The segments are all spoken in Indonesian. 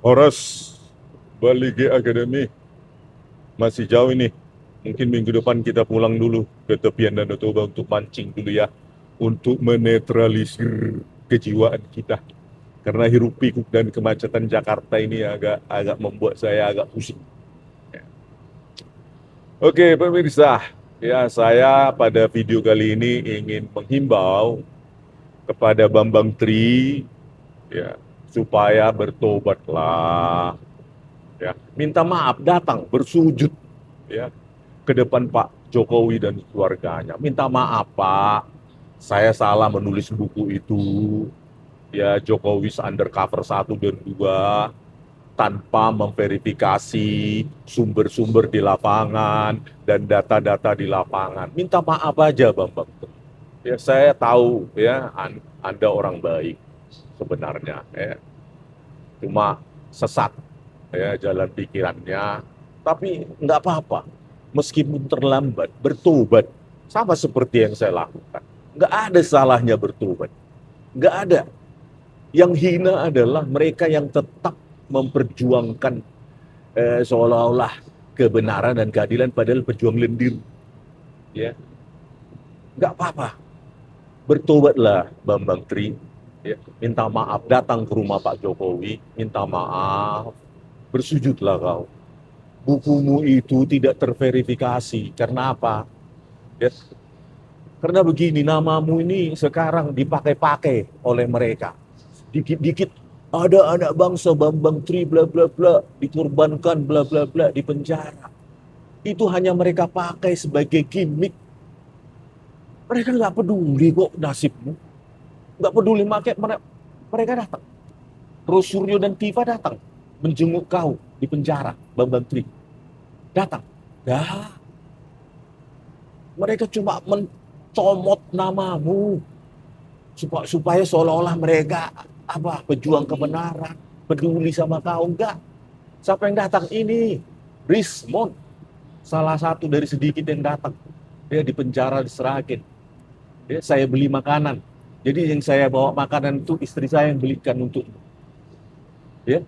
Horas, balik G Academy. Masih jauh ini. Mungkin minggu depan kita pulang dulu ke tepian Danau Toba untuk mancing dulu ya. Untuk menetralisir kejiwaan kita. Karena hiruk pikuk dan kemacetan Jakarta ini agak membuat saya agak pusing. Oke pemirsa, ya saya pada video kali ini ingin menghimbau kepada Bambang Tri ya supaya bertobatlah ya, minta maaf, datang bersujud ya ke depan Pak Jokowi dan keluarganya. Minta maaf Pak, saya salah menulis buku itu. Ya Jokowi undercover 1 dan 2 tanpa memverifikasi sumber-sumber di lapangan dan data-data di lapangan. Minta maaf aja Bambang. Ya saya tahu ya Anda orang baik sebenarnya ya. Cuma sesat ya jalan pikirannya, tapi nggak apa-apa. Meskipun terlambat, bertobat sama seperti yang saya lakukan. Nggak ada salahnya bertobat, nggak ada. Yang hina adalah mereka yang tetap memperjuangkan seolah-olah kebenaran dan keadilan padahal pejuang lendir. Ya, nggak apa-apa. Bertobatlah Bambang Tri. Ya, minta maaf, datang ke rumah Pak Jokowi, minta maaf, bersujudlah kau. Bukumu itu tidak terverifikasi. Karena apa? Ya, karena begini, namamu ini sekarang dipakai-pakai oleh mereka. Dikit-dikit ada anak bangsa Bambang Tri bla bla bla dikorbankan bla bla bla di penjara. Itu hanya mereka pakai sebagai gimmick. Mereka nggak peduli kok nasibmu. Nggak peduli mereka datang. Rosuryo dan Tifa datang menjenguk kau di penjara, Bambang Tri. Datang. Dah, mereka cuma mencomot namamu supaya seolah-olah mereka apa pejuang kebenaran, peduli sama kau. Enggak. Siapa yang datang ini? Rismond, salah satu dari sedikit yang datang. Dia di penjara diserahin. Dia saya beli makanan. Jadi yang saya bawa makanan itu istri saya yang belikan untuk ya.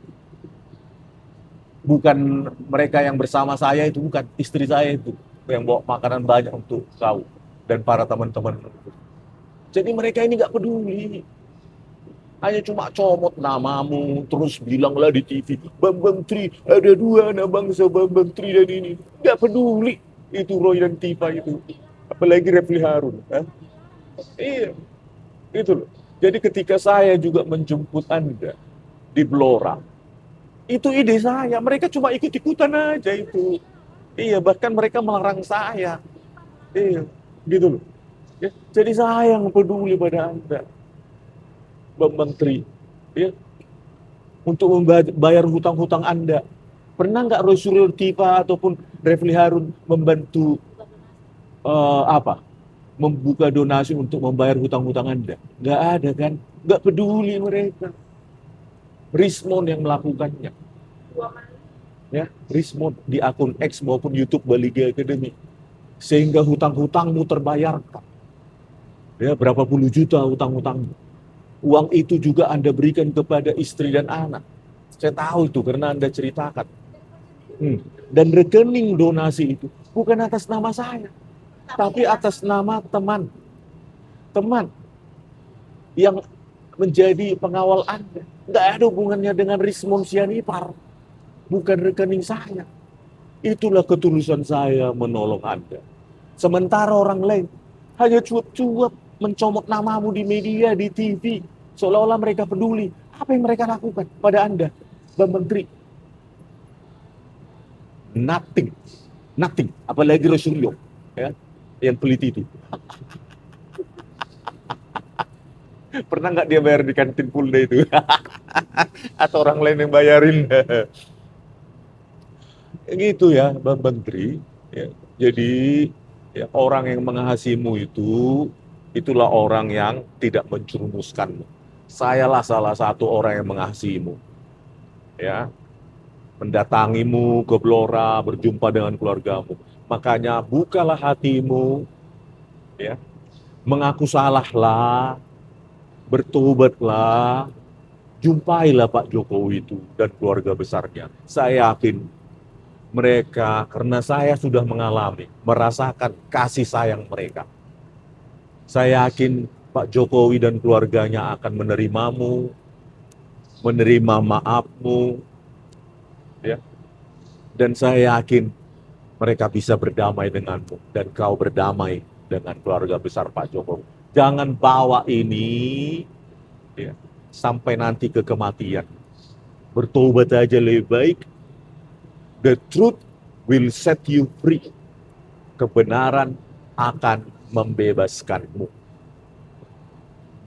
Bukan mereka yang bersama saya itu, bukan istri saya itu yang bawa makanan banyak untuk kau dan para teman-teman. Jadi mereka ini nggak peduli. Hanya cuma comot namamu, terus bilanglah di TV, Bambang Tri, ada 2 anak bangsa Bambang Tri dan ini. Nggak peduli itu Roy dan Tifa itu. Apalagi Refli Harun. Iya, itu loh. Jadi ketika saya juga menjemput Anda di Blora, itu ide saya. Mereka cuma ikut-ikutan aja itu. Iya, bahkan mereka melarang saya. Iya, gitu loh. Ya, jadi saya yang peduli pada Anda, Bambang Tri. Ya, untuk membayar hutang-hutang Anda. Pernah nggak Roy Suryo Tipa ataupun Refli Harun membantu apa? Membuka donasi untuk membayar hutang-hutang Anda? Nggak ada kan? Nggak peduli mereka. Rismond yang melakukannya. Ya, Rismond di akun X maupun YouTube Bali Academy. Sehingga hutang-hutangmu terbayarkan. Ya, berapa puluh juta hutang-hutangmu. Uang itu juga Anda berikan kepada istri dan anak. Saya tahu itu karena Anda ceritakan. Dan rekening donasi itu bukan atas nama saya, tapi atas nama teman yang menjadi pengawal Anda. Nggak ada hubungannya dengan Rismond Sianipar, bukan rekening saya. Itulah ketulusan saya menolong Anda. Sementara orang lain hanya cuap-cuap mencomot namamu di media, di TV, seolah-olah mereka peduli. Apa yang mereka lakukan pada Anda, Bambang Tri? Nothing, nothing. Apalagi Rosuryo, ya, yang peliti itu. Pernah nggak dia bayar di kantin Pulda itu? Atau orang lain yang bayarin? Gitu ya, Bambang Tri. Ya. Jadi ya, orang yang mengasihimu itu, itulah orang yang tidak mencerumuskanmu. Sayalah salah satu orang yang mengasihimu. Ya, mendatangimu ke Blora, berjumpa dengan keluargamu. Makanya bukalah hatimu, ya, mengaku salahlah, bertobatlah, Jumpailah Pak Jokowi itu dan keluarga besarnya. Saya yakin mereka, karena saya sudah mengalami, merasakan kasih sayang mereka. Saya yakin Pak Jokowi dan keluarganya akan menerimamu, menerima maafmu, ya. Dan saya yakin mereka bisa berdamai denganmu dan kau berdamai dengan keluarga besar Pak Jokowi. Jangan bawa ini, ya, sampai nanti ke kematian. Bertobat aja lebih baik. The truth will set you free. Kebenaran akan membebaskanmu.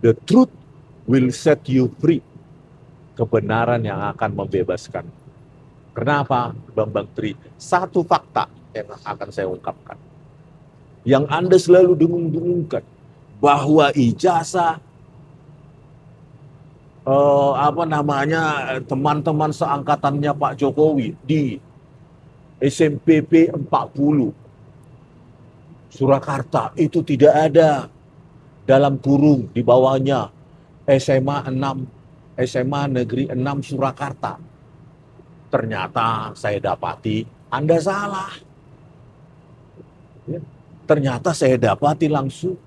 The truth will set you free. Kebenaran yang akan membebaskan. Kenapa, Bambang Tri? Satu fakta yang akan saya ungkapkan. Yang Anda selalu dengung-dengungkan. Bahwa ijazah, teman-teman seangkatannya Pak Jokowi di SMPP 40 Surakarta itu tidak ada, dalam kurung di bawahnya SMA Negeri 6 Surakarta. Ternyata saya dapati Anda salah. Ya. Ternyata saya dapati langsung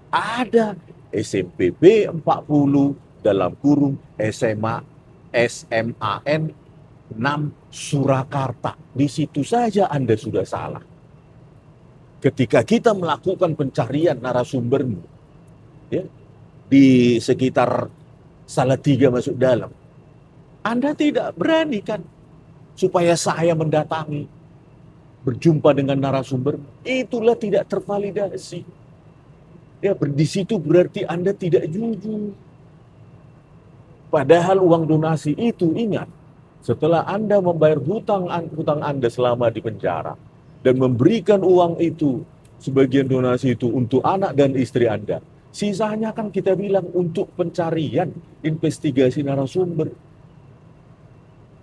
ada SMPP 40 dalam kurung SMAN 6 Surakarta. Di situ saja Anda sudah salah. Ketika kita melakukan pencarian narasumbermu, ya, di sekitar Salatiga masuk dalam, Anda tidak berani kan supaya saya mendatangi, berjumpa dengan narasumber, itulah tidak tervalidasi. Ya, di situ berarti Anda tidak jujur. Padahal uang donasi itu, ingat, setelah Anda membayar hutang Anda selama di penjara dan memberikan uang itu, sebagian donasi itu untuk anak dan istri Anda, sisanya kan kita bilang untuk pencarian, investigasi narasumber.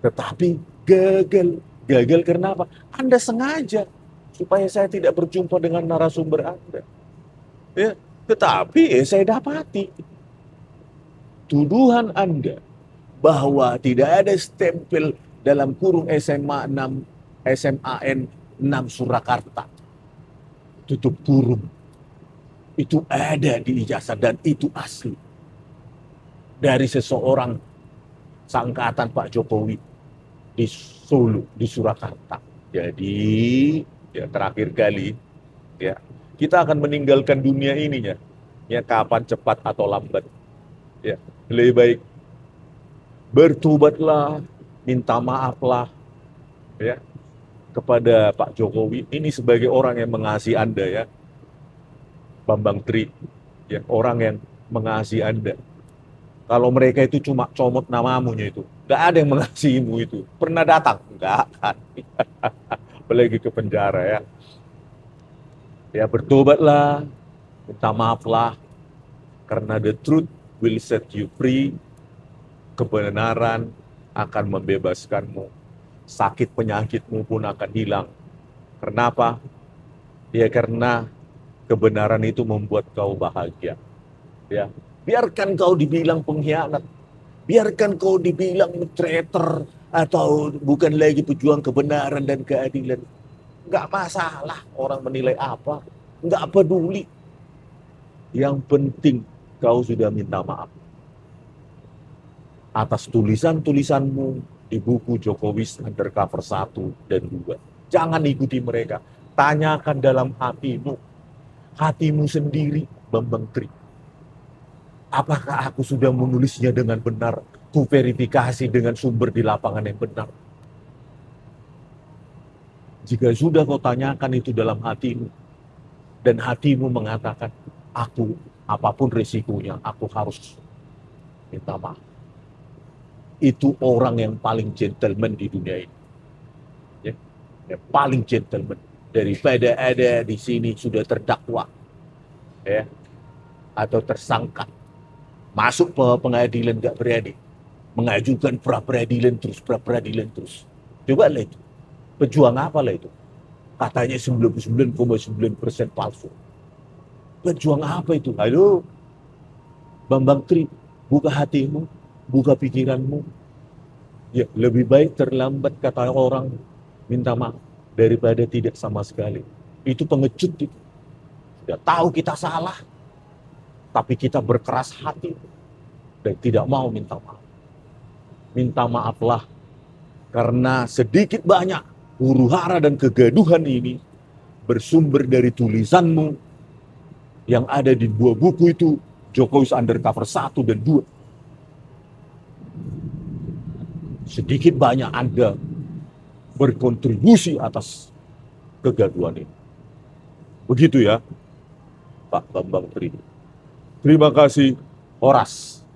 Tetapi gagal. Gagal karena apa? Anda sengaja supaya saya tidak berjumpa dengan narasumber Anda. Ya, tetapi saya dapati tuduhan Anda bahwa tidak ada stempel dalam kurung SMAN 6 Surakarta, tutup kurung, itu ada di ijazah dan itu asli dari seseorang seangkatan Pak Jokowi di Solo, di Surakarta. Jadi ya, terakhir kali, ya, kita akan meninggalkan dunia ininya, ya, kapan cepat atau lambat. Ya, lebih baik bertobatlah, minta maaflah, ya, kepada Pak Jokowi. Ini sebagai orang yang mengasihi Anda, ya, Bambang Tri, ya, orang yang mengasihi Anda. Kalau mereka itu cuma comot namamunya itu, nggak ada yang mengasihimu itu. Pernah datang? Nggak kan. Apalagi ke penjara, ya. Ya, bertobatlah, minta maaflah, karena the truth will set you free. Kebenaran akan membebaskanmu. Sakit penyakitmu pun akan hilang. Kenapa? Ya, karena kebenaran itu membuat kau bahagia. Ya, biarkan kau dibilang pengkhianat, biarkan kau dibilang traitor atau bukan lagi pejuang kebenaran dan keadilan. Nggak masalah orang menilai apa, nggak peduli. Yang penting kau sudah minta maaf atas tulisan-tulisanmu di buku Jokowi Undercover 1 dan 2. Jangan ikuti mereka. Tanyakan dalam hatimu sendiri, Bambang Tri. Apakah aku sudah menulisnya dengan benar? Ku verifikasi dengan sumber di lapangan yang benar. Jika sudah kau tanyakan itu dalam hatimu, dan hatimu mengatakan, aku, apapun risikonya, aku harus minta maaf. Itu orang yang paling gentleman di dunia ini. Ya, yang paling gentleman. Daripada ada di sini sudah terdakwa, ya, atau tersangka, masuk ke pengadilan gak berani, mengajukan pra-peradilan terus. Coba lah itu. Pejuang apa lah itu? Katanya 99,9% palsu. Pejuang apa itu? Halo, Bambang Tri, buka hatimu. buka pikiranmu. Ya, lebih baik terlambat kata orang minta maaf daripada tidak sama sekali. Itu pengecut itu. Sudah tahu kita salah, tapi kita berkeras hati dan tidak mau minta maaf. Minta maaflah, karena sedikit banyak huru-hara dan kegaduhan ini bersumber dari tulisanmu yang ada di dua buku itu, Jokowi Undercover 1 dan 2. Sedikit banyak Anda berkontribusi atas kegaduhan ini. Begitu ya, Pak Bambang Tri. Terima kasih, Horas.